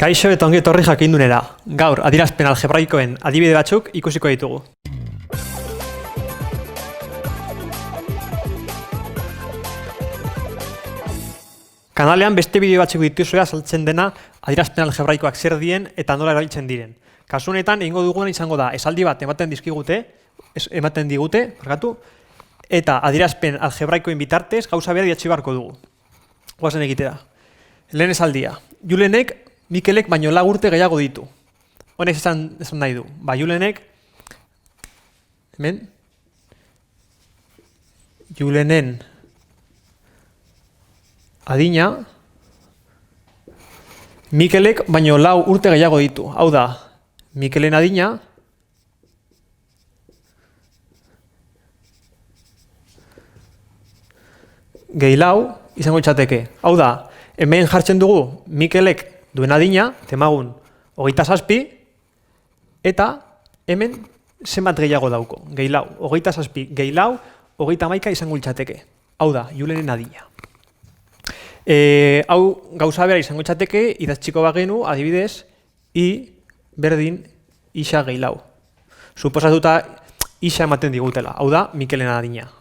Kaixo eta ongi etorri jakindunera. Gaur, adierazpen algebraikoen adibide batzuk ikusiko ditugu. Kanalean beste bideo batzuk dituzue azaltzen dena adierazpen algebraikoak zer dien eta nola erabiltzen diren. Kasu honetan, egingo duguna izango da esaldi bat ematen digute, eta adierazpen algebraikoen bitartez gauza bera idatzi beharko dugu. Goazen egitera. Lehen esaldia. Julenek Mikelek baino 4 urte gehiago ditu. Honek esan nahi du. Julenek, hemen, Julenen adina, Mikelek baino 4 urte gehiago ditu. Hau da, Mikelen adina, gehi 4 izango litzateke. Hau da, hemen jartzen dugu Mikelek duen adina, temagun 27, eta hemen zenbat gehiago dauko, gehi 4. 27 gehi 4, 31 izango litzateke. Hau da, Julenen adina. Hau gauza bera izango litzateke, idatziko bagenu, adibidez, I berdin isa gehi 4. Suposatuta isa ematen digutela. Hau da, Mikelen adina.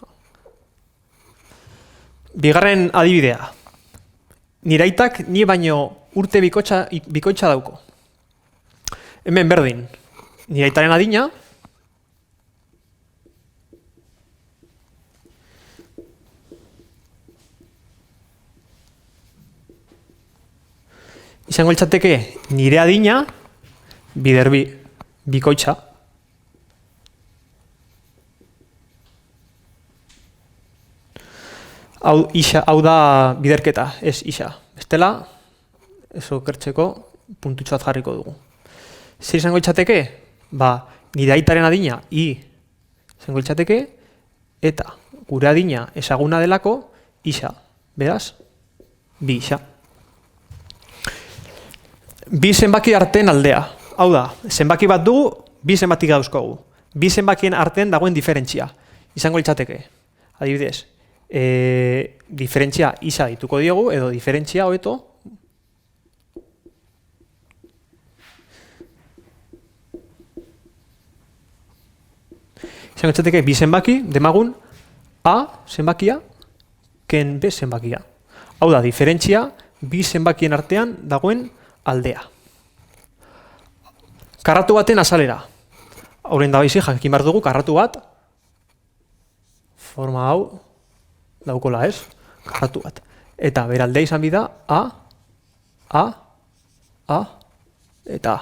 Bigarren adibidea. Nire aitak ni baino urte bikoitza dauko. Hemen berdin. Nire aitaren adina. Izango litzateke nire adina bider bikoitza. Hau da biderketa, ez isa. Bestela, ez okertzeko puntutxo bat jarriko dugu. Zer izango litzateke? Nire aitaren adina, I izango litzateke, eta gure adina ezaguna delako, isa. Beraz, bi isa. Bi zenbaki arteen aldea. Hau da, zenbaki bat dugu, bi zenbaki dauzkogu. Bi zenbakien artean dagoen diferentzia. Izango litzateke. Adibidez, diferentzia isa dituko diogu, edo diferentzia hobeto. Izango litzateke bi zenbaki, demagun A zenbakia, ken B zenbakia. Hau da, diferentzia bi zenbakien artean dagoen aldea. Karratu baten azalera. Hauren da baizi, jakin behar dugu, karratu bat, forma hau, daukola ez, karratu bat. Eta beraldea izan bida, A, eta A.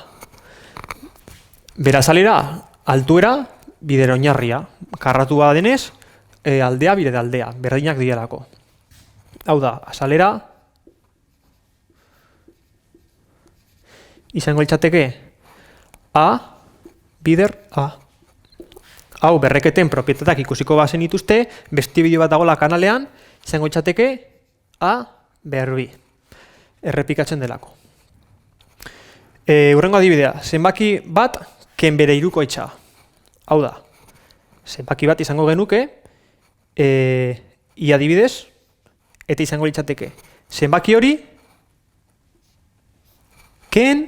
Berazalera, altuera, bidera oinarria. Karratu bat denez, aldea, bide aldea, berdinak dialako. Hau da, azalera, izango litzateke, A, bider, A. Hau, berreketen propietateak ikusiko bazen dituzte, beste bideo bat dagoela kanalean, izango litzateke A, berbi. Errepikatzen delako. Hurrengo adibidea, zenbaki bat, ken bere hirukoitza. Hau da, zenbaki bat izango genuke, I adibidez, eta izango litzateke. Zenbaki hori, ken,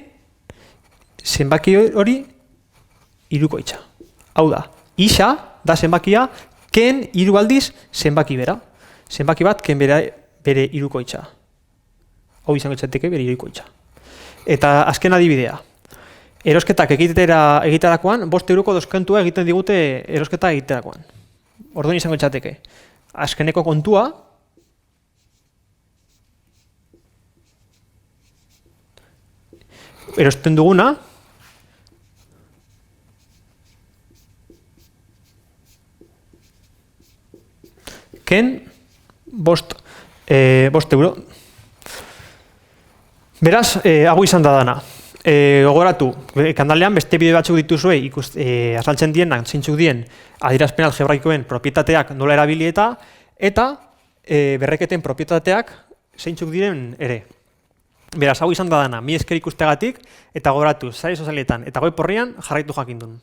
zenbaki hori, hirukoitza. Hau da, isa da zenbakia, ken 3 aldiz zenbaki bera. Zenbaki bat, ken bere hirukoitza. Hau izango litzateke bere hirukoitza. Eta azken adibidea. Erosketak egiterakoan, 5 euroko deskontua egiten digute erosketa egiterakoan. Orduan izango litzateke. Azkeneko kontua, erosten duguna, ken 5 euro. Beraz, hau izan da dana. Gogoratu, kanalean beste bideo batzuk dituzue azaltzen dienak, zeintzuk dien adierazpen algebraikoen propietateak nola erabili eta berreketen propietateak zeintzuk diren ere. Beraz, hau izan da dana, mi esker ikusteagatik, eta gogoratu, sare sozialetan eta web orrian jarraitu jakindun.